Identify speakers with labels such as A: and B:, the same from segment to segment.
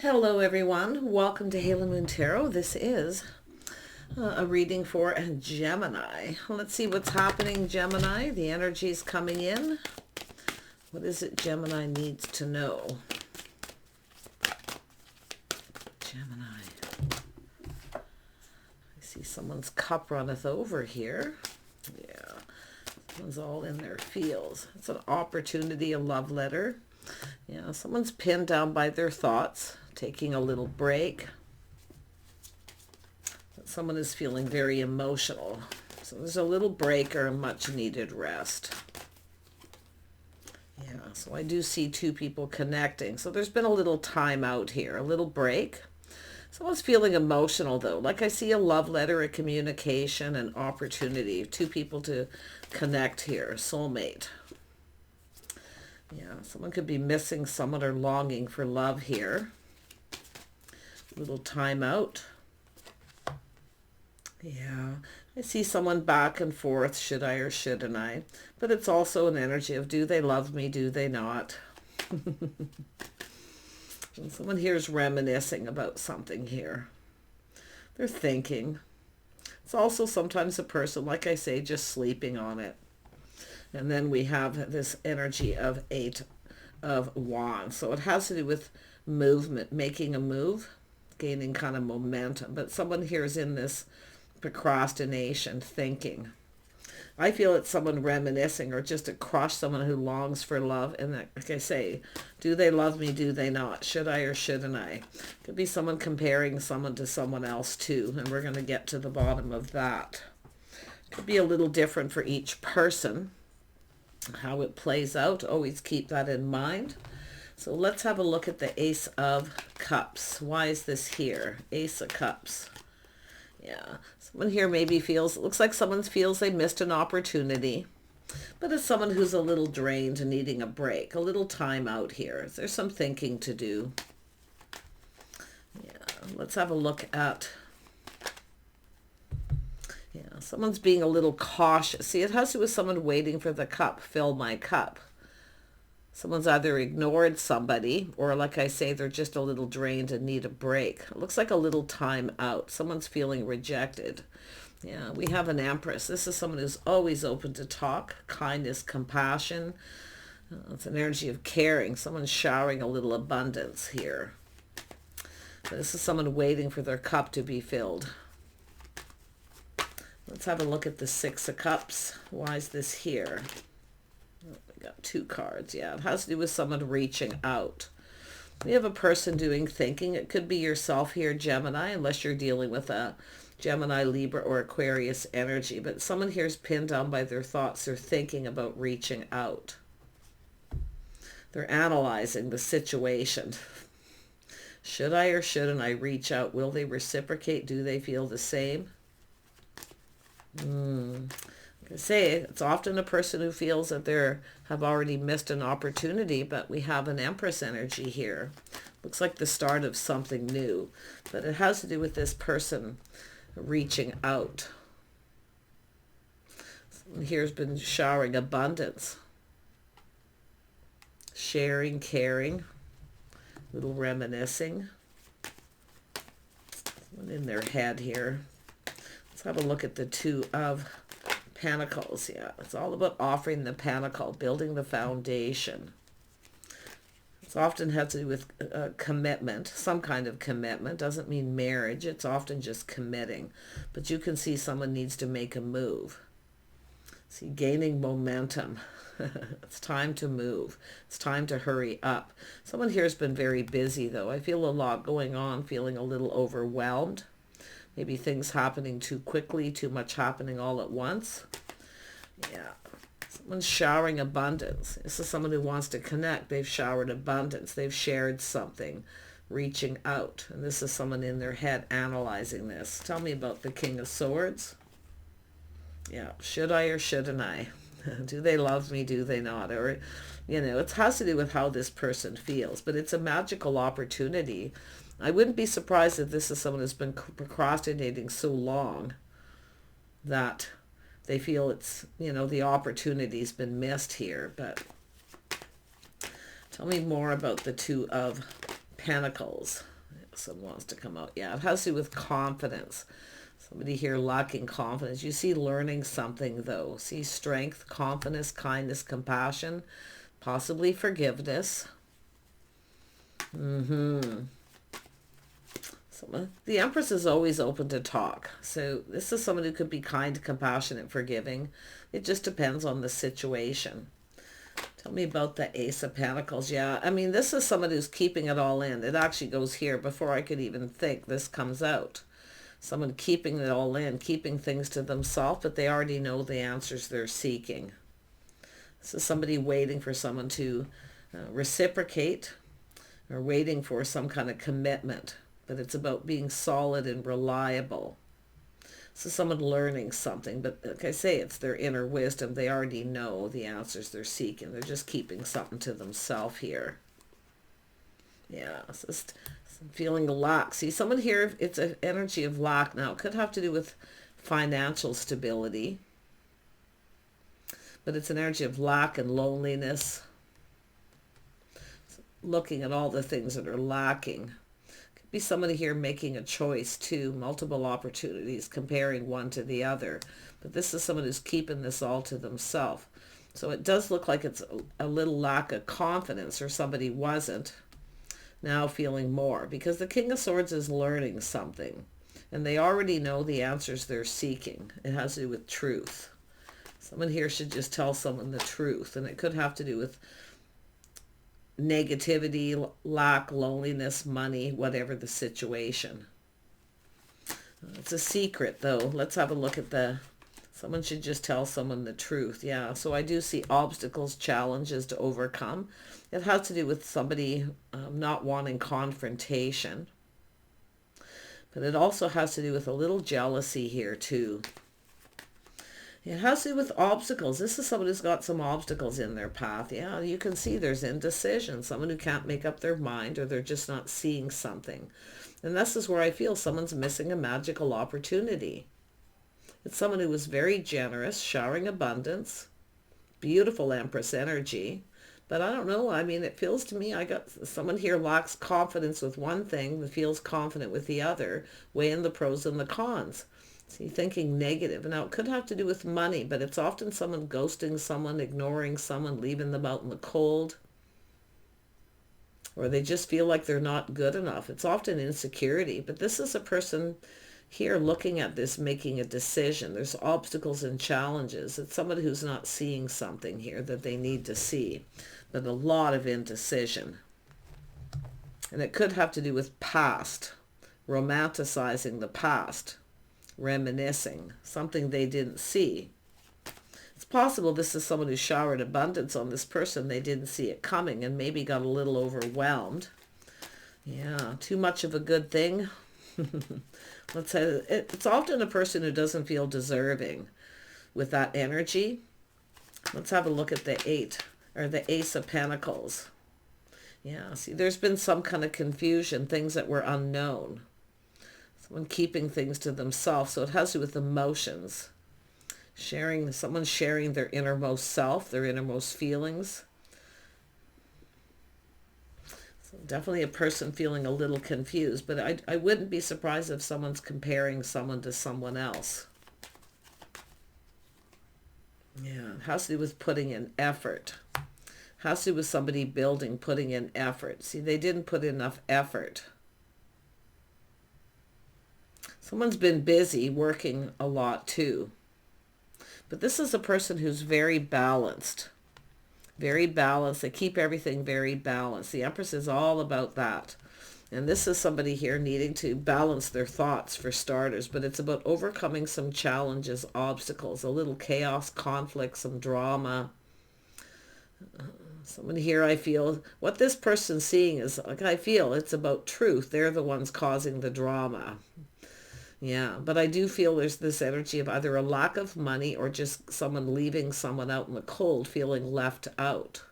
A: Hello everyone, welcome to Halo Moon Tarot. This is a reading for a Gemini. Let's see what's happening, Gemini. The energy is coming in. What is it Gemini needs to know? Gemini. I see someone's cup runneth over here. Yeah, someone's all in their feels. It's an opportunity, a love letter. Yeah, someone's pinned down by their thoughts, taking a little break. Someone is feeling very emotional. So there's a little break or a much needed rest. Yeah, so I do see two people connecting. So there's been a little time out here, a little break. Someone's feeling emotional though. Like I see a love letter, a communication, an opportunity. Two people to connect here, soulmate. Yeah, someone could be missing someone or longing for love here. Little time out. Yeah, I see someone back and forth, should I or shouldn't I? But it's also an energy of do they love me, do they not? And someone here is reminiscing about something here. They're thinking. It's also sometimes a person, like I say, just sleeping on it. And then we have this energy of 8 of Wands. So it has to do with movement, making a move, gaining kind of momentum. But someone here is in this procrastination, thinking. I feel it's someone reminiscing or just a crush, someone who longs for love. And like I say, do they love me, do they not? Should I or shouldn't I? Could be someone comparing someone to someone else too. And we're going to get to the bottom of that. Could be a little different for each person. How it plays out, always keep that in mind. So let's have a look at the Ace of Cups. Why is this here? Ace of Cups. Yeah, someone here maybe feels, it looks like someone feels they missed an opportunity, but it's someone who's a little drained and needing a break, a little time out here. There's some thinking to do. Yeah, let's have a look at, yeah, someone's being a little cautious. See, it has to do with someone waiting for the cup, fill my cup. Someone's either ignored somebody or, like I say, they're just a little drained and need a break. It looks like a little time out. Someone's feeling rejected. Yeah, we have an Empress. This is someone who's always open to talk, kindness, compassion. It's an energy of caring. Someone's showering a little abundance here. This is someone waiting for their cup to be filled. Let's have a look at the Six of Cups. Why is this here? Oh, we got two cards. Yeah, it has to do with someone reaching out. We have a person doing thinking. It could be yourself here, Gemini, unless you're dealing with a Gemini, Libra, or Aquarius energy. But someone here is pinned down by their thoughts. They're thinking about reaching out. They're analyzing the situation. Should I or shouldn't I reach out? Will they reciprocate? Do they feel the same? Like I say, it's often a person who feels that they have already missed an opportunity, but we have an Empress energy here. Looks like the start of something new, but it has to do with this person reaching out. Someone here has been showering abundance, sharing, caring, little reminiscing. Someone in their head here. Let's have a look at the Two of Pentacles. Yeah, it's all about offering the pentacle, building the foundation. It's often has to do with commitment, some kind of commitment. Doesn't mean marriage. It's often just committing. But you can see someone needs to make a move. See, gaining momentum. It's time to move. It's time to hurry up. Someone here has been very busy though. I feel a lot going on, feeling a little overwhelmed. Maybe things happening too quickly, too much happening all at once. Yeah. Someone's showering abundance. This is someone who wants to connect. They've showered abundance. They've shared something, reaching out. And this is someone in their head analyzing this. Tell me about the King of Swords. Yeah. Should I or shouldn't I? Do they love me? Do they not? Or, you know, it has to do with how this person feels. But it's a magical opportunity. I wouldn't be surprised if this is someone who's been procrastinating so long that they feel it's, you know, the opportunity's been missed here. But tell me more about the Two of Pentacles. Someone wants to come out. Yeah, it has to do with confidence. Somebody here lacking confidence. You see learning something, though. See strength, confidence, kindness, compassion, possibly forgiveness. The Empress is always open to talk. So this is someone who could be kind, compassionate, forgiving. It just depends on the situation. Tell me about the Ace of Pentacles. Yeah, I mean, this is someone who's keeping it all in. It actually goes here before I could even think. This comes out. Someone keeping it all in, keeping things to themselves, but they already know the answers they're seeking. This is somebody waiting for someone to reciprocate, or waiting for some kind of commitment. But it's about being solid and reliable. So someone learning something, but like I say, it's their inner wisdom. They already know the answers they're seeking. They're just keeping something to themselves here. Yeah, it's just some feeling of lack. See, someone here, it's an energy of lack now. It could have to do with financial stability, but it's an energy of lack and loneliness. Looking at all the things that are lacking. Be somebody here making a choice too, multiple opportunities, comparing one to the other. But this is someone who's keeping this all to themselves. So it does look like it's a little lack of confidence, or somebody wasn't now feeling more, because the King of Swords is learning something and they already know the answers they're seeking. It has to do with truth. Someone here should just tell someone the truth, and it could have to do with negativity, lack, loneliness, money, whatever the situation. It's a secret, though. Let's have a look at someone should just tell someone the truth. Yeah, so I do see obstacles, challenges to overcome. It has to do with somebody not wanting confrontation. But it also has to do with a little jealousy here, too. It has to do with obstacles. This is someone who's got some obstacles in their path. Yeah, you can see there's indecision. Someone who can't make up their mind, or they're just not seeing something. And this is where I feel someone's missing a magical opportunity. It's someone who was very generous, showering abundance, beautiful Empress energy. But I don't know. I mean, it feels to me I got someone here lacks confidence with one thing, but feels confident with the other, weighing the pros and the cons. See, thinking negative. Now, it could have to do with money, but it's often someone ghosting someone, ignoring someone, leaving them out in the cold. Or they just feel like they're not good enough. It's often insecurity. But this is a person here looking at this, making a decision. There's obstacles and challenges. It's somebody who's not seeing something here that they need to see. But a lot of indecision. And it could have to do with past, romanticizing the past. Reminiscing, something they didn't see. It's possible this is someone who showered abundance on this person. They didn't see it coming and maybe got a little overwhelmed. Yeah, too much of a good thing. Let's say it's often a person who doesn't feel deserving with that energy. Let's have a look at the Ace of Pentacles. Yeah, see, there's been some kind of confusion, things that were unknown. Someone keeping things to themselves, so it has to do with emotions. Someone sharing their innermost self, their innermost feelings. So definitely a person feeling a little confused, but I wouldn't be surprised if someone's comparing someone to someone else. Yeah, it has to do with putting in effort. It has to do with somebody building, putting in effort. See, they didn't put enough effort. Someone's been busy working a lot too. But this is a person who's very balanced. Very balanced. They keep everything very balanced. The Empress is all about that. And this is somebody here needing to balance their thoughts for starters. But it's about overcoming some challenges, obstacles, a little chaos, conflict, some drama. Someone here, I feel, what this person's seeing is, like I feel, it's about truth. They're the ones causing the drama. Yeah, but I do feel there's this energy of either a lack of money or just someone leaving someone out in the cold, feeling left out.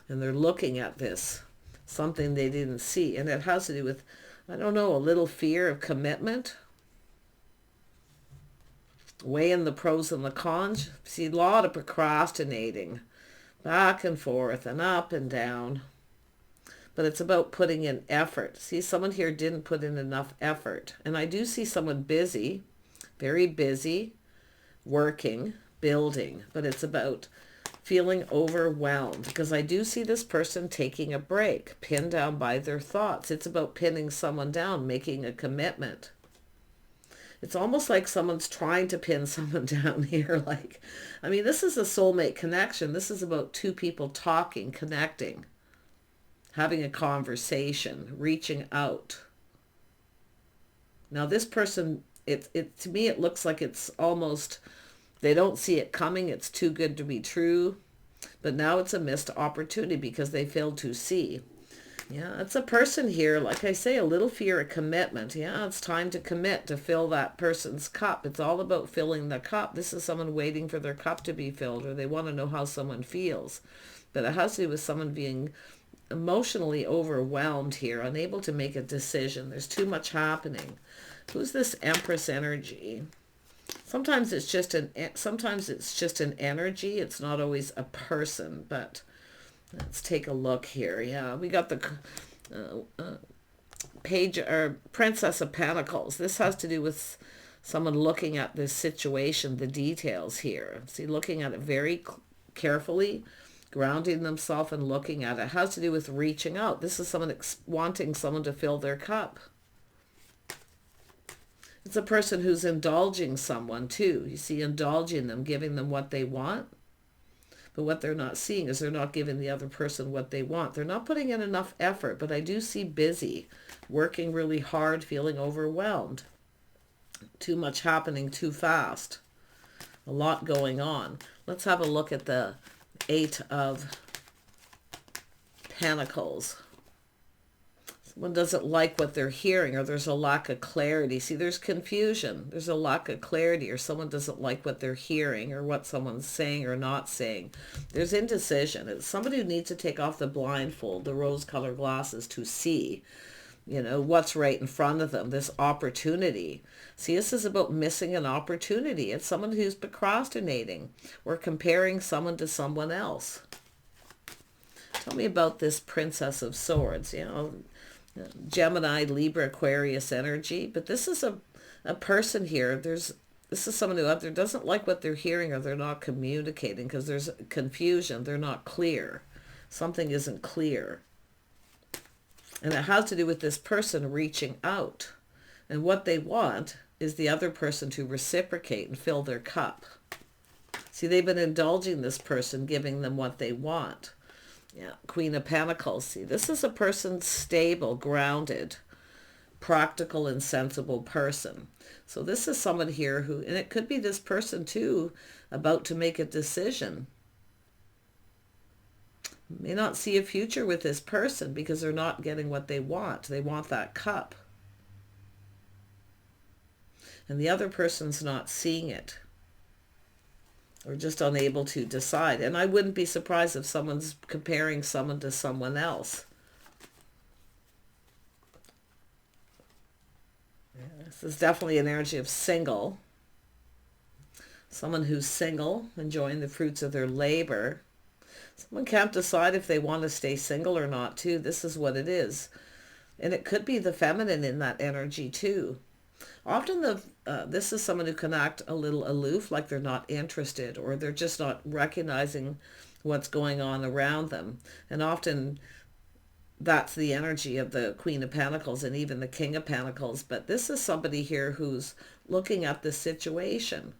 A: And they're looking at this, something they didn't see. And it has to do with, I don't know, a little fear of commitment. Weighing the pros and the cons. See, a lot of procrastinating. Back and forth and up and down. but it's about putting in effort. See, someone here didn't put in enough effort. And I do see someone busy, very busy, working, building, but it's about feeling overwhelmed, because I do see this person taking a break, pinned down by their thoughts. It's about pinning someone down, making a commitment. It's almost like someone's trying to pin someone down here. Like, I mean, this is a soulmate connection. This is about two people talking, connecting, having a conversation, reaching out. Now this person, to me, it looks like it's almost, they don't see it coming. It's too good to be true. But now it's a missed opportunity because they failed to see. Yeah, it's a person here, like I say, a little fear of commitment. Yeah, it's time to commit, to fill that person's cup. It's all about filling the cup. This is someone waiting for their cup to be filled, or they want to know how someone feels. But it has to do with someone being emotionally overwhelmed here, unable to make a decision. There's too much happening. Who's this Empress energy? Sometimes it's just an energy. It's not always a person, but let's take a look here. Yeah, we got the page, or Princess of Pentacles. This has to do with someone looking at this situation, the details here. See, looking at it very carefully, grounding themselves and looking at it. It has to do with reaching out. This is someone wanting someone to fill their cup. It's a person who's indulging someone too. You see, indulging them, giving them what they want. But what they're not seeing is they're not giving the other person what they want. They're not putting in enough effort, but I do see busy, working really hard, feeling overwhelmed. Too much happening too fast. A lot going on. Let's have a look at the Eight of Pentacles. Someone doesn't like what they're hearing, or there's a lack of clarity. See, there's confusion. There's a lack of clarity, or someone doesn't like what they're hearing, or what someone's saying or not saying. There's indecision. It's somebody who needs to take off the blindfold, the rose-colored glasses, to see, you know, what's right in front of them, this opportunity. See, this is about missing an opportunity. It's someone who's procrastinating or comparing someone to someone else. Tell me about this Princess of Swords, you know, Gemini, Libra, Aquarius energy. But this is a person here. This is someone who either doesn't like what they're hearing, or they're not communicating because there's confusion. They're not clear. Something isn't clear. And it has to do with this person reaching out. And what they want is the other person to reciprocate and fill their cup. See, they've been indulging this person, giving them what they want. Yeah, Queen of Pentacles. See, this is a person stable, grounded, practical, and sensible person. So this is someone here who, and it could be this person too, about to make a decision. May not see a future with this person because they're not getting what they want. They want that cup. And the other person's not seeing it, or just unable to decide. And I wouldn't be surprised if someone's comparing someone to someone else. Yeah, this is definitely an energy of single. Someone who's single, enjoying the fruits of their labor. Someone can't decide if they want to stay single or not too. This is what it is. And it could be the feminine in that energy too. Often this is someone who can act a little aloof, like they're not interested, or they're just not recognizing what's going on around them. And often that's the energy of the Queen of Pentacles and even the King of Pentacles. But this is somebody here who's looking at the situation.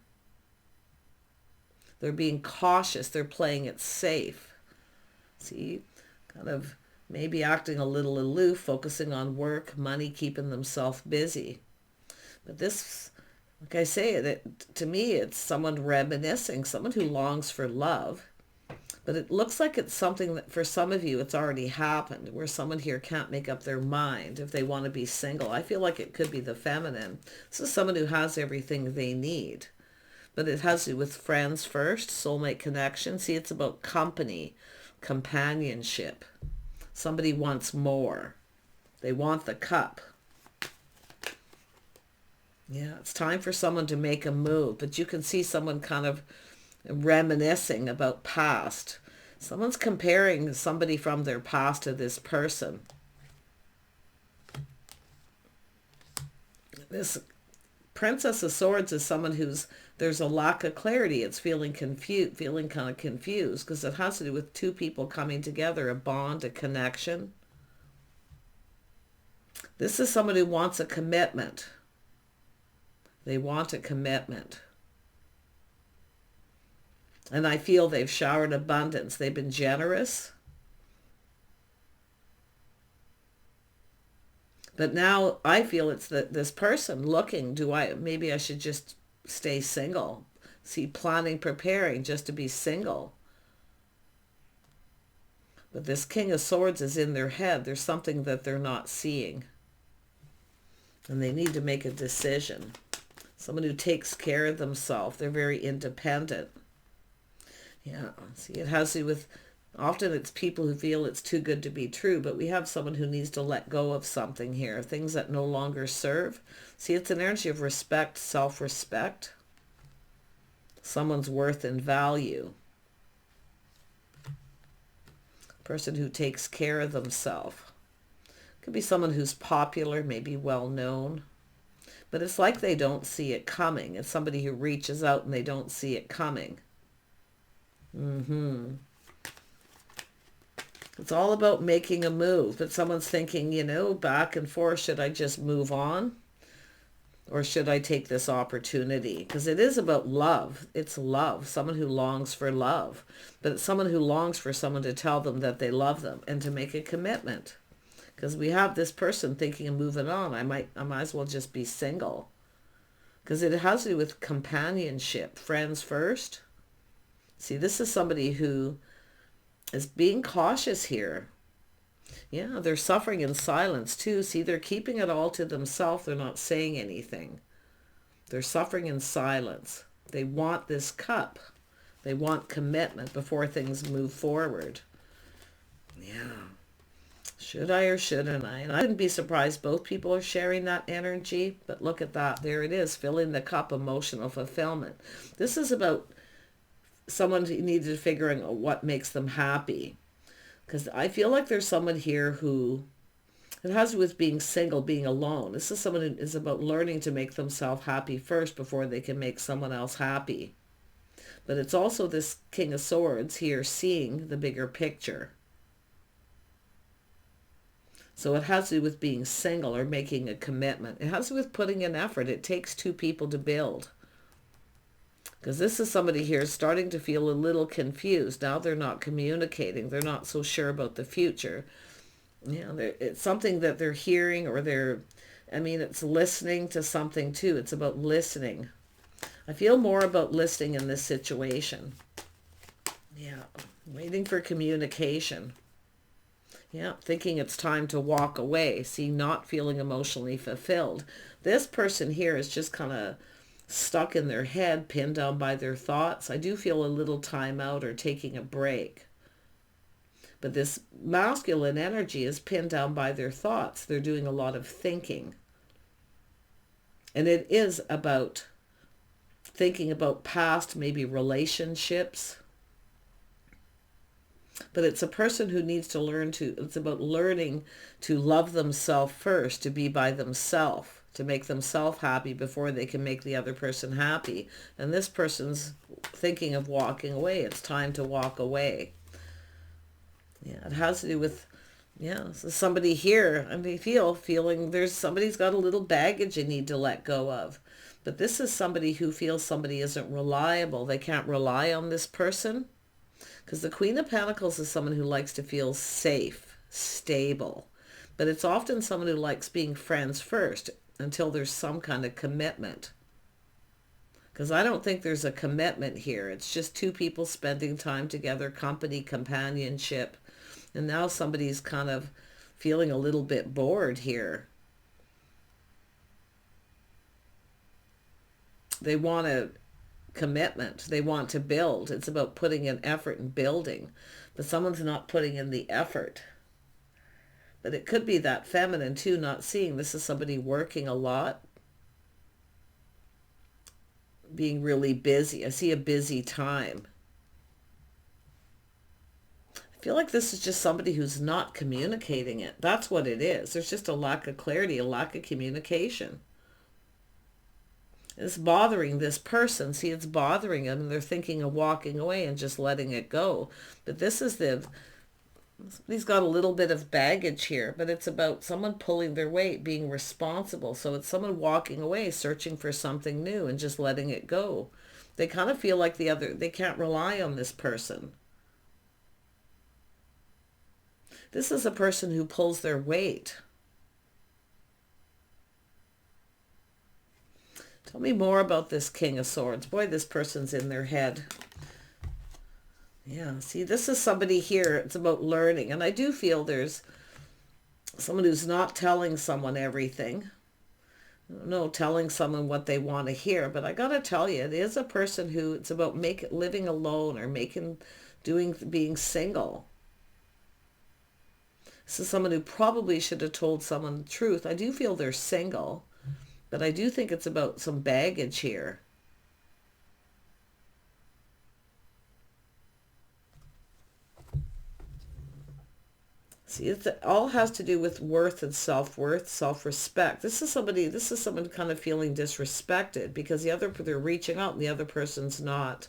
A: They're being cautious. They're playing it safe. See, kind of maybe acting a little aloof, focusing on work, money, keeping themselves busy. But this, like I say, to me, it's someone reminiscing, someone who longs for love. But it looks like it's something that for some of you, it's already happened, where someone here can't make up their mind if they want to be single. I feel like it could be the feminine. This is someone who has everything they need. But it has to do with friends first, soulmate connection. See, it's about company, companionship. Somebody wants more. They want the cup. Yeah, it's time for someone to make a move, but you can see someone kind of reminiscing about past, Someone's comparing somebody from their past to this person. This Princess of Swords is someone there's a lack of clarity. It's feeling confused, feeling kind of confused, because it has to do with two people coming together, a bond, a connection. This is someone who wants a commitment. They want a commitment. And I feel they've showered abundance. They've been generous. But now I feel it's this person looking, maybe I should just stay single. See, planning, preparing just to be single. But this King of Swords is in their head. There's something that they're not seeing. And they need to make a decision. Someone who takes care of themselves. They're very independent. Yeah, see, it has to do with, often it's people who feel it's too good to be true, but we have someone who needs to let go of something here, things that no longer serve. See, it's an energy of respect, self-respect, someone's worth and value. Person who takes care of themselves. Could be someone who's popular, maybe well known, but it's like they don't see it coming. It's somebody who reaches out and they don't see it coming. It's all about making a move, but someone's thinking, back and forth, should I just move on? Or should I take this opportunity? Because it is about love. It's love, someone who longs for love. But it's someone who longs for someone to tell them that they love them and to make a commitment. Because we have this person thinking of moving on. I might as well just be single. Because it has to do with companionship, friends first. See, this is somebody who is being cautious here. Yeah, they're suffering in silence too. See, they're keeping it all to themselves. They're not saying anything. They're suffering in silence. They want this cup. They want commitment before things move forward. Yeah. Should I or shouldn't I? And I wouldn't be surprised both people are sharing that energy. But look at that. There it is. Filling the cup, emotional fulfillment. This is about someone who needed figuring out what makes them happy. Because I feel like there's someone here who, it has to do with being single, being alone. This is someone who is about learning to make themselves happy first before they can make someone else happy. But it's also this King of Swords here seeing the bigger picture. So it has to do with being single or making a commitment. It has to do with putting in effort. It takes two people to build. Because this is somebody here starting to feel a little confused. Now they're not communicating. They're not so sure about the future. It's something that they're hearing or it's listening to something too. It's about listening. I feel more about listening in this situation. Yeah, waiting for communication. Yeah, thinking it's time to walk away. See, not feeling emotionally fulfilled. This person here is just kind of stuck in their head, pinned down by their thoughts. I do feel a little time out or taking a break. But this masculine energy is pinned down by their thoughts. They're doing a lot of thinking. And it is about thinking about past, maybe relationships. But it's a person who needs to it's about learning to love themselves first, to be by themselves, to make themselves happy before they can make the other person happy. And this person's thinking of walking away. It's time to walk away. Yeah, it has to do with, so somebody here, feeling somebody's got a little baggage they need to let go of. But this is somebody who feels somebody isn't reliable. They can't rely on this person. Because the Queen of Pentacles is someone who likes to feel safe, stable. But it's often someone who likes being friends first until there's some kind of commitment. Because I don't think there's a commitment here. It's just two people spending time together, company, companionship. And now somebody's kind of feeling a little bit bored here. They want a commitment. They want to build. It's about putting in effort and building. But someone's not putting in the effort. But it could be that feminine too, not seeing. This is somebody working a lot. Being really busy. I see a busy time. I feel like this is just somebody who's not communicating it. That's what it is. There's just a lack of clarity, a lack of communication. It's bothering this person. See, it's bothering them, and they're thinking of walking away and just letting it go. But this is somebody's got a little bit of baggage here, but it's about someone pulling their weight, being responsible. So it's someone walking away, searching for something new and just letting it go. They kind of feel like they can't rely on this person. This is a person who pulls their weight. Tell me more about this King of Swords. Boy, this person's in their head. Yeah, see, this is somebody here. It's about learning. And I do feel there's someone who's not telling someone everything. No, telling someone what they want to hear. But I got to tell you, it is a person who it's about living alone or being single. This is someone who probably should have told someone the truth. I do feel they're single. But I do think it's about some baggage here. See, it all has to do with worth and self-worth, self-respect. This is someone kind of feeling disrespected because they're reaching out and the other person's not.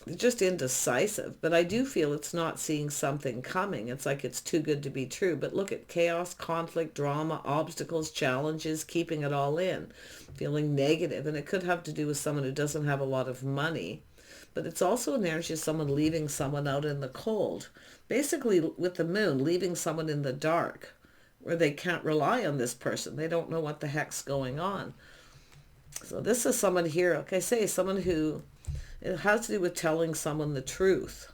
A: They're just indecisive. But I do feel it's not seeing something coming. It's like it's too good to be true. But look at chaos, conflict, drama, obstacles, challenges, keeping it all in, feeling negative. And it could have to do with someone who doesn't have a lot of money. But it's also an energy of someone leaving someone out in the cold. Basically, with the moon, leaving someone in the dark where they can't rely on this person. They don't know what the heck's going on. So this is someone here, like I say, someone who, it has to do with telling someone the truth.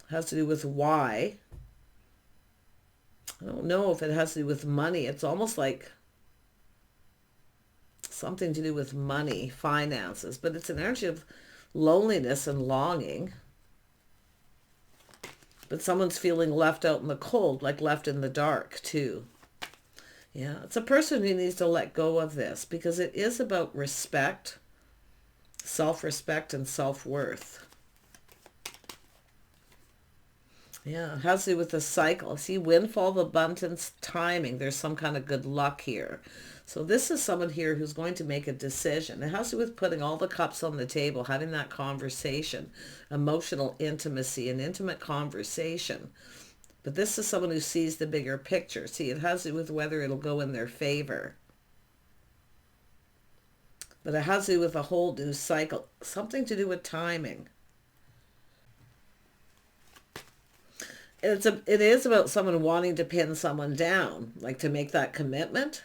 A: It has to do with why. I don't know if it has to do with money. It's almost like something to do with money, finances, but it's an energy of loneliness and longing. But someone's feeling left out in the cold, like left in the dark too. Yeah, it's a person who needs to let go of this because it is about respect, self-respect, and self-worth. Yeah, it has to do with the cycle. See, windfall, abundance, timing. There's some kind of good luck here. So this is someone here who's going to make a decision. It has to do with putting all the cups on the table, having that conversation, emotional intimacy, and intimate conversation. But this is someone who sees the bigger picture. See, it has to do with whether it'll go in their favor. But it has to do with a whole new cycle. Something to do with timing. It is about someone wanting to pin someone down, like to make that commitment.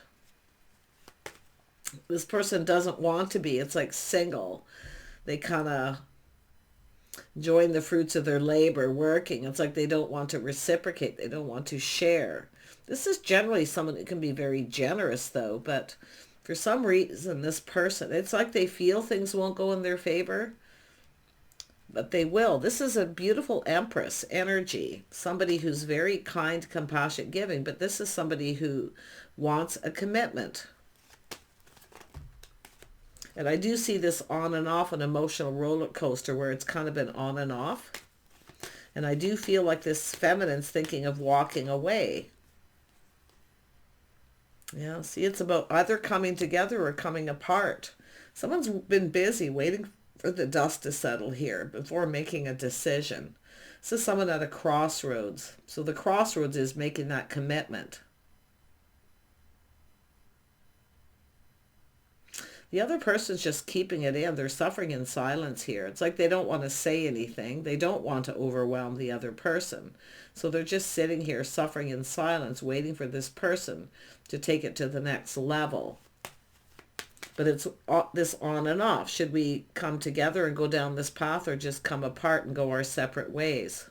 A: This person doesn't want to be. It's like single. They kind of join the fruits of their labor working. It's like they don't want to reciprocate. They don't want to share. This is generally someone who can be very generous though, but for some reason this person, it's like they feel things won't go in their favor, but they will. This is a beautiful Empress energy. Somebody who's very kind, compassionate, giving, but this is somebody who wants a commitment. And I do see this on and off, an emotional roller coaster where it's kind of been on and off. And I do feel like this feminine's thinking of walking away. Yeah, see, it's about either coming together or coming apart. Someone's been busy waiting for the dust to settle here before making a decision. This is someone at a crossroads. So the crossroads is making that commitment. The other person's just keeping it in. They're suffering in silence here. It's like they don't want to say anything. They don't want to overwhelm the other person. So they're just sitting here suffering in silence, waiting for this person to take it to the next level. But it's this on and off. Should we come together and go down this path or just come apart and go our separate ways?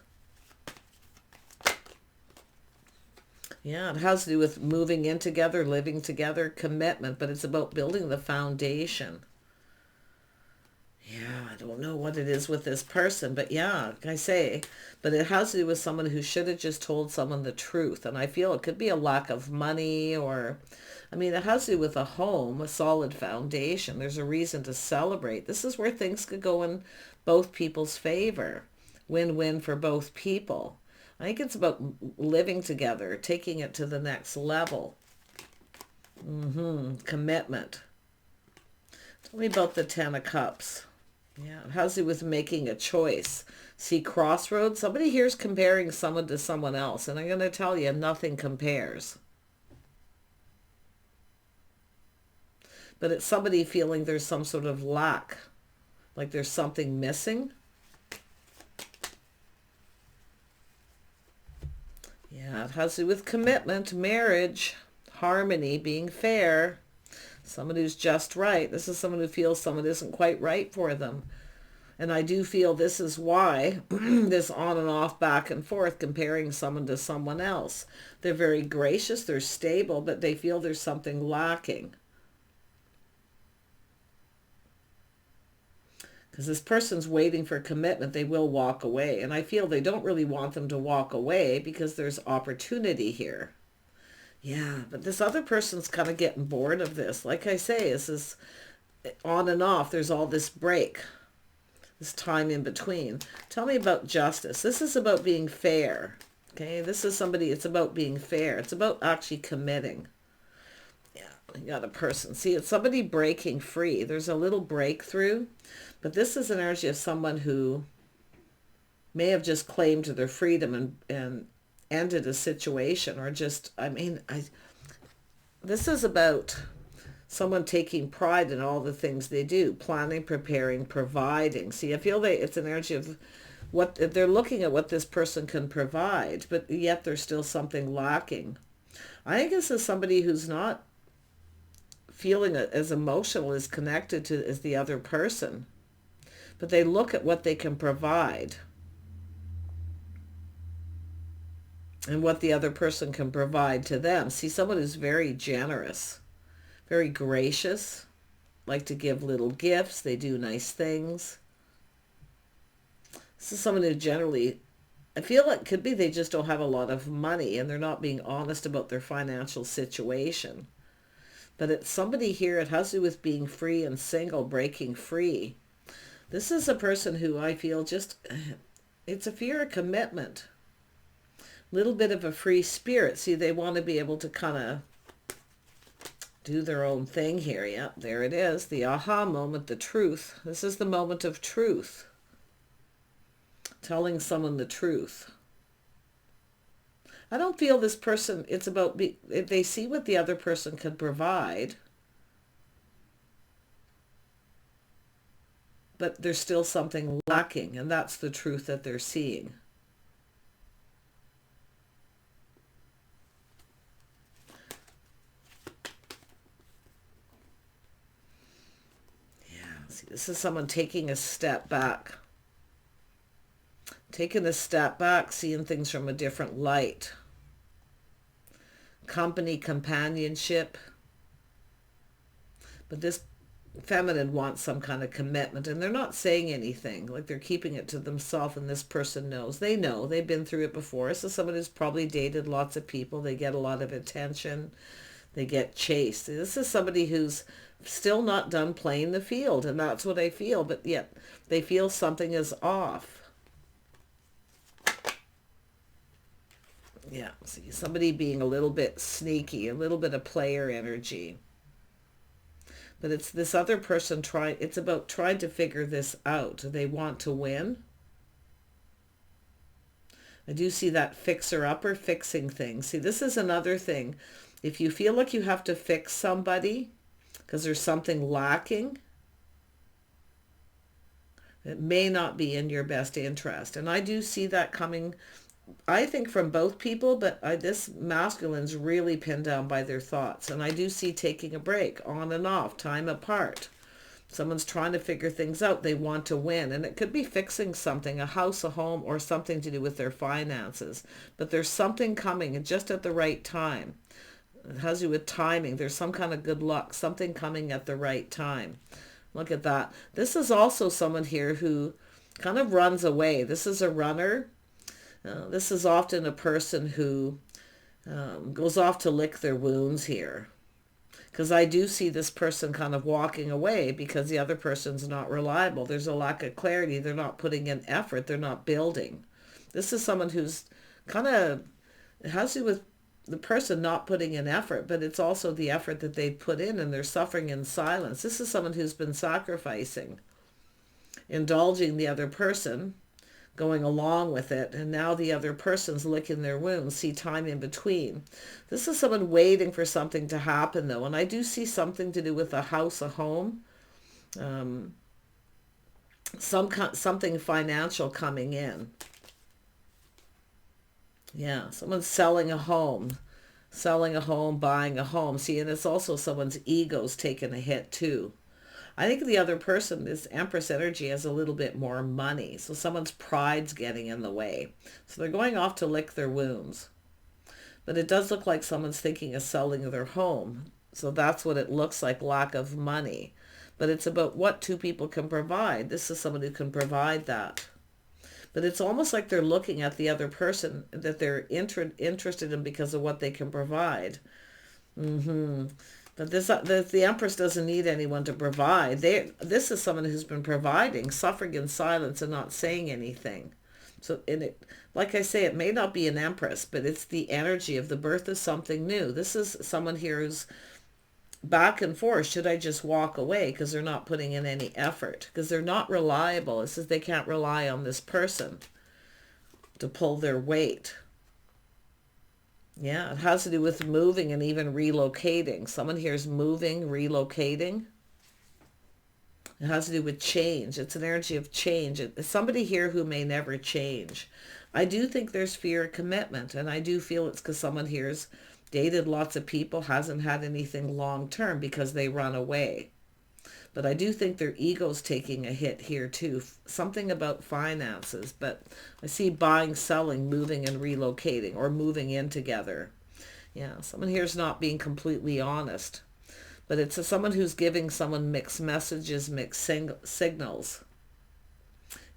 A: Yeah, it has to do with moving in together, living together, commitment, but it's about building the foundation. Yeah, I don't know what it is with this person, but yeah, like I say, but it has to do with someone who should have just told someone the truth. And I feel it could be a lack of money, or, I mean, it has to do with a home, a solid foundation. There's a reason to celebrate. This is where things could go in both people's favor. Win-win for both people. I think it's about living together, taking it to the next level. Commitment. Tell me about the Ten of Cups. Yeah, it has to do with making a choice. See, crossroads. Somebody here's comparing someone to someone else, and I'm going to tell you, nothing compares. But it's somebody feeling there's some sort of lack, like there's something missing. Yeah, it has to do with commitment, marriage, harmony, being fair. Someone who's just right. This is someone who feels someone isn't quite right for them. And I do feel this is why this on and off, back and forth, comparing someone to someone else. They're very gracious, they're stable, but they feel there's something lacking. Because this person's waiting for commitment, they will walk away. And I feel they don't really want them to walk away because there's opportunity here. Yeah, but this other person's kind of getting bored of this. Like I say, this is on and off. There's all this break, this time in between. Tell me about justice. This is about being fair. Okay, this is somebody, it's about being fair. It's about actually committing. Yeah, you got a person. See, it's somebody breaking free. There's a little breakthrough, but this is an energy of someone who may have just claimed their freedom and ended a situation, or just, I mean, this is about someone taking pride in all the things they do, planning, preparing, providing. See, I feel it's an energy of what they're looking at, what this person can provide, but yet there's still something lacking. I think this is somebody who's not feeling as emotional, as connected to as the other person, but they look at what they can provide and what the other person can provide to them. See, someone who's very generous, very gracious, like to give little gifts. They do nice things. This is someone who generally, I feel it could be they just don't have a lot of money and they're not being honest about their financial situation. But it's somebody here, it has to do with being free and single, breaking free. This is a person who I feel just, it's a fear of commitment. Little bit of a free spirit. See, they want to be able to kind of do their own thing here. Yep, there it is. The aha moment, the truth. This is the moment of truth. Telling someone the truth. I don't feel this person, it's about, if they see what the other person can provide, but there's still something lacking, and that's the truth that they're seeing. See, this is someone taking a step back. Taking a step back, seeing things from a different light. Company, companionship. But this feminine wants some kind of commitment, and they're not saying anything. Like they're keeping it to themselves, and this person knows. They know. They've been through it before. This is someone who's probably dated lots of people. They get a lot of attention. They get chased. This is somebody who's still not done playing the field, and that's what I feel, but yet they feel something is off. Yeah, see, somebody being a little bit sneaky, a little bit of player energy. But it's this other person it's about trying to figure this out. They want to win. I do see that fixer-upper, fixing things. See, this is another thing. If you feel like you have to fix somebody because there's something lacking, it may not be in your best interest. And I do see that coming, I think, from both people, but this masculine's really pinned down by their thoughts. And I do see taking a break, on and off, time apart. Someone's trying to figure things out. They want to win. And it could be fixing something, a house, a home, or something to do with their finances. But there's something coming just at the right time. It has to do with timing. There's some kind of good luck, something coming at the right time. Look at that. This is also someone here who kind of runs away. This is a runner. This is often a person who goes off to lick their wounds here. Because I do see this person kind of walking away because the other person's not reliable. There's a lack of clarity. They're not putting in effort. They're not building. This is someone who's kind of, it has to do with the person not putting in effort, but it's also the effort that they put in, and they're suffering in silence. This is someone who's been sacrificing, indulging the other person, going along with it, and now the other person's licking their wounds. See time in between. This is someone waiting for something to happen, though, and I do see something to do with a house, a home, something financial coming in. Yeah, someone's selling a home, buying a home. See, and it's also someone's ego's taking a hit too. I think the other person, this Empress energy, has a little bit more money. So someone's pride's getting in the way. So they're going off to lick their wounds. But it does look like someone's thinking of selling their home. So that's what it looks like, lack of money. But it's about what two people can provide. This is someone who can provide that. But it's almost like they're looking at the other person that they're interested in because of what they can provide. But the Empress doesn't need anyone to provide. This is someone who's been providing, suffering in silence and not saying anything. So, like I say, it may not be an Empress, but it's the energy of the birth of something new. This is someone here who's back and forth. Should I just walk away because they're not putting in any effort? Because they're not reliable. It says they can't rely on this person to pull their weight. Yeah, it has to do with moving and even relocating. Someone here is moving, relocating. It has to do with change. It's an energy of change. It's somebody here who may never change. I do think there's fear of commitment, and I do feel it's because someone here's dated lots of people, hasn't had anything long term because they run away. But I do think their ego's taking a hit here too. Something about finances, but I see buying, selling, moving and relocating, or moving in together. Yeah, someone here's not being completely honest. But it's someone who's giving someone mixed messages, mixed signals.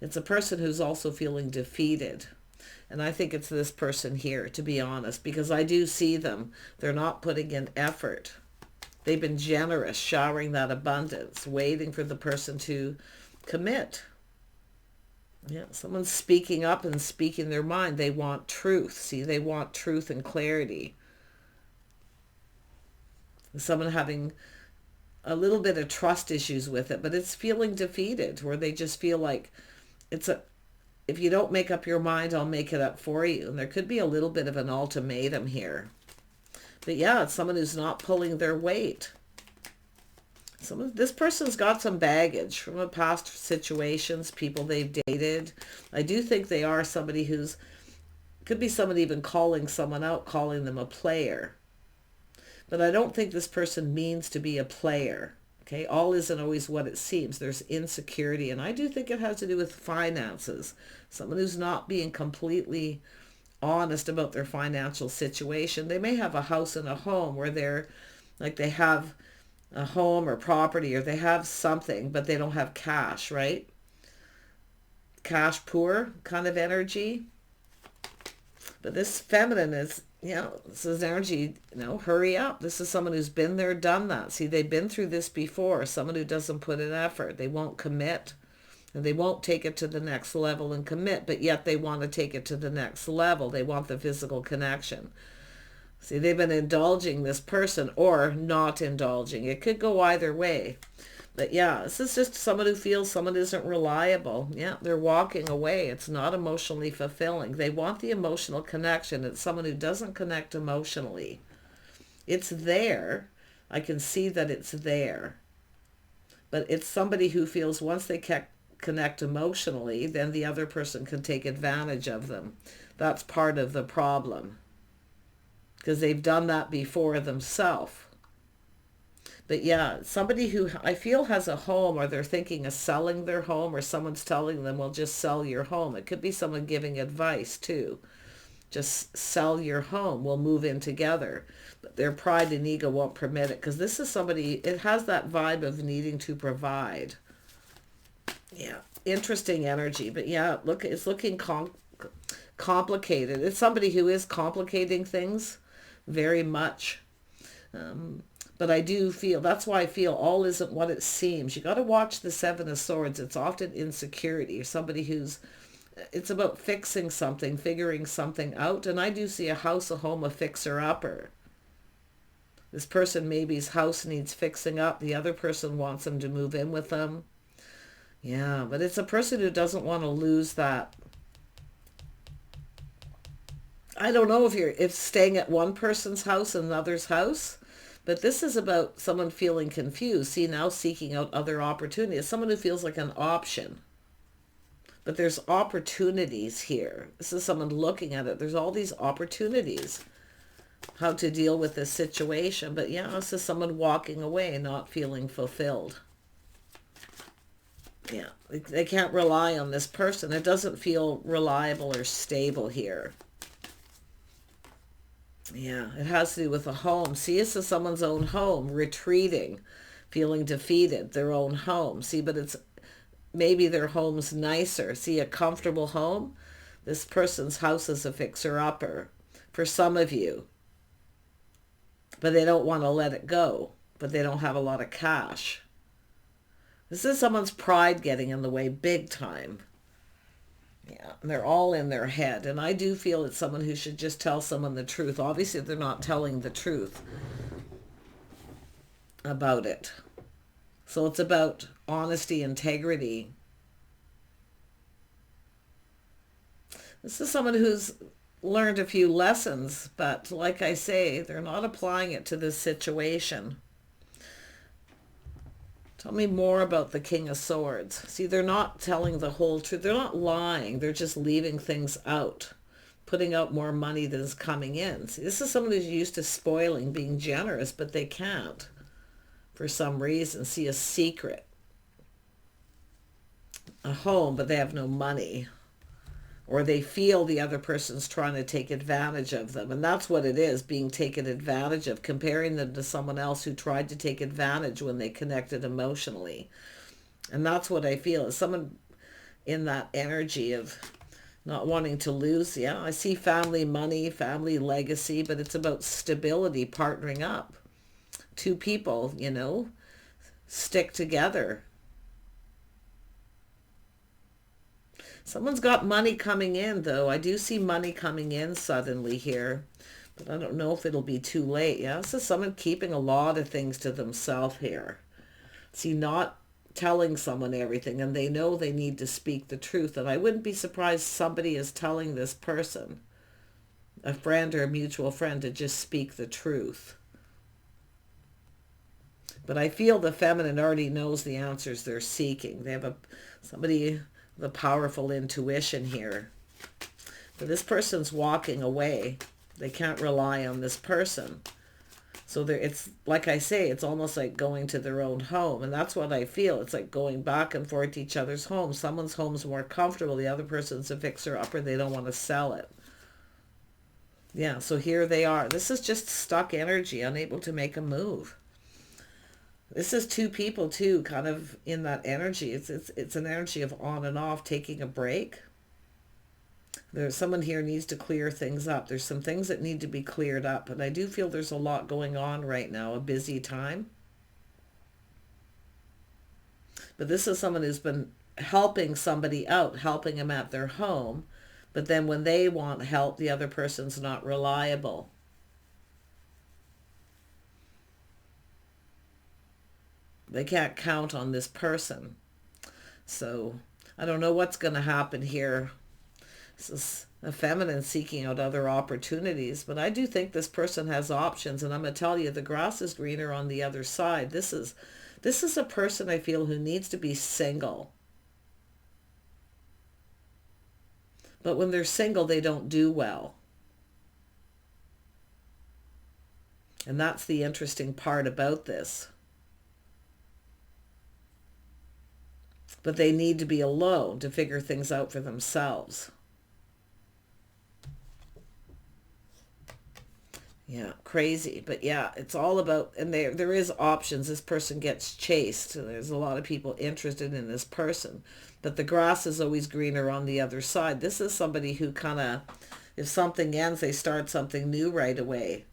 A: It's a person who's also feeling defeated. And I think it's this person here, to be honest, because I do see them. They're not putting in effort. They've been generous, showering that abundance, waiting for the person to commit. Yeah, someone's speaking up and speaking their mind. They want truth. See, they want truth and clarity. Someone having a little bit of trust issues with it, but it's feeling defeated, where they just feel like if you don't make up your mind, I'll make it up for you. And there could be a little bit of an ultimatum here. But yeah, it's someone who's not pulling their weight. This person's got some baggage from a past situations, people they've dated. I do think they are somebody could be someone even calling someone out, calling them a player. But I don't think this person means to be a player. Okay, all isn't always what it seems. There's insecurity, and I do think it has to do with finances. Someone who's not being completely honest about their financial situation. They may have a house and a home where they have a home or property, or they have something, but they don't have cash, right? Cash poor kind of energy. But this feminine is, this is energy, hurry up. This is someone who's been there, done that. See, they've been through this before. Someone who doesn't put in effort. They won't commit. And they won't take it to the next level and commit, but yet they want to take it to the next level. They want the physical connection. See, they've been indulging this person or not indulging. It could go either way. But yeah, this is just someone who feels someone isn't reliable. Yeah, they're walking away. It's not emotionally fulfilling. They want the emotional connection. It's someone who doesn't connect emotionally. It's there. I can see that it's there. But it's somebody who feels once they connect emotionally, then the other person can take advantage of them. That's part of the problem, because they've done that before themselves. But yeah, somebody who I feel has a home, or they're thinking of selling their home, or someone's telling them, well, just sell your home. It could be someone giving advice too. just sell your home. We'll move in together. But their pride and ego won't permit it, because this is somebody, it has that vibe of needing to provide. Yeah, interesting energy. But yeah, look, it's looking complicated. It's somebody who is complicating things very much. But I do feel, that's why I feel all isn't what it seems. You got to watch the Seven of Swords. It's often insecurity, or somebody who's, it's about fixing something, figuring something out. And I do see a house, a home, a fixer-upper. This person, maybe his house needs fixing up. The other person wants him to move in with them. Yeah, but it's a person who doesn't want to lose that. I don't know if staying at one person's house and another's house, but this is about someone feeling confused. See, now seeking out other opportunities. Someone who feels like an option. But there's opportunities here. This is someone looking at it. There's all these opportunities. How to deal with this situation. But yeah, this is someone walking away, not feeling fulfilled. Yeah, they can't rely on this person. It doesn't feel reliable or stable here. Yeah, it has to do with a home. See, this is someone's own home, retreating, feeling defeated, their own home. See, but it's maybe their home's nicer. See, a comfortable home. This person's house is a fixer-upper for some of you. But they don't want to let it go. But they don't have a lot of cash. This is someone's pride getting in the way big time. Yeah, and they're all in their head. And I do feel it's someone who should just tell someone the truth. Obviously, they're not telling the truth about it. So it's about honesty, integrity. This is someone who's learned a few lessons, but like I say, they're not applying it to this situation. Tell me more about the King of Swords. See, they're not telling the whole truth. They're not lying. They're just leaving things out, putting out more money than is coming in. See, this is someone who's used to spoiling, being generous, but they can't for some reason. See, a secret. A home, but they have no money. Or they feel the other person's trying to take advantage of them. And that's what it is, being taken advantage of, comparing them to someone else who tried to take advantage when they connected emotionally. And that's what I feel, is someone in that energy of not wanting to lose. Yeah, I see family money, family legacy, but it's about stability, partnering up. Two people, you know, stick together. Someone's got money coming in, though. I do see money coming in suddenly here. But I don't know if it'll be too late. Yeah, this is someone keeping a lot of things to themselves here. See, not telling someone everything. And they know they need to speak the truth. And I wouldn't be surprised somebody is telling this person, a friend or a mutual friend, to just speak the truth. But I feel the feminine already knows the answers they're seeking. They have somebody... the powerful intuition here. But this person's walking away. They can't rely on this person. So it's like I say, it's almost like going to their own home. And that's what I feel. It's like going back and forth to each other's homes. Someone's home's more comfortable. The other person's a fixer-upper. They don't want to sell it. Yeah, so here they are. This is just stuck energy, unable to make a move. This is two people too, kind of in that energy. It's an energy of on and off, taking a break. There's someone here needs to clear things up. There's some things that need to be cleared up. And I do feel there's a lot going on right now, a busy time. But this is someone who's been helping somebody out, helping them at their home. But then when they want help, the other person's not reliable. They can't count on this person. So I don't know what's going to happen here. This is a feminine seeking out other opportunities. But I do think this person has options. And I'm going to tell you, the grass is greener on the other side. This is a person I feel who needs to be single. But when they're single, they don't do well. And that's the interesting part about this. But they need to be alone to figure things out for themselves. Yeah, crazy. But yeah, it's all about, and there is options. This person gets chased. There's a lot of people interested in this person, but the grass is always greener on the other side. This is somebody who kind of, if something ends, they start something new right away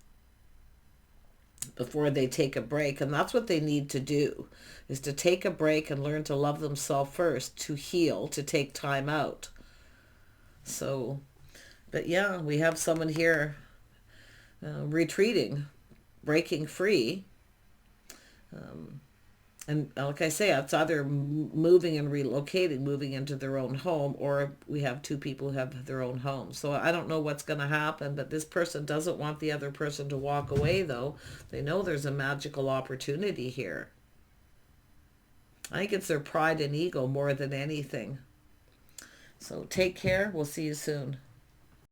A: before they take a break. And that's what they need to do, is to take a break and learn to love themselves first, to heal, to take time out. So, but yeah, we have someone here retreating, breaking free. And like I say, it's either moving and relocating, moving into their own home, or we have two people who have their own home. So I don't know what's going to happen, but this person doesn't want the other person to walk away, though. They know there's a magical opportunity here. I think it's their pride and ego more than anything. So take care. We'll see you soon.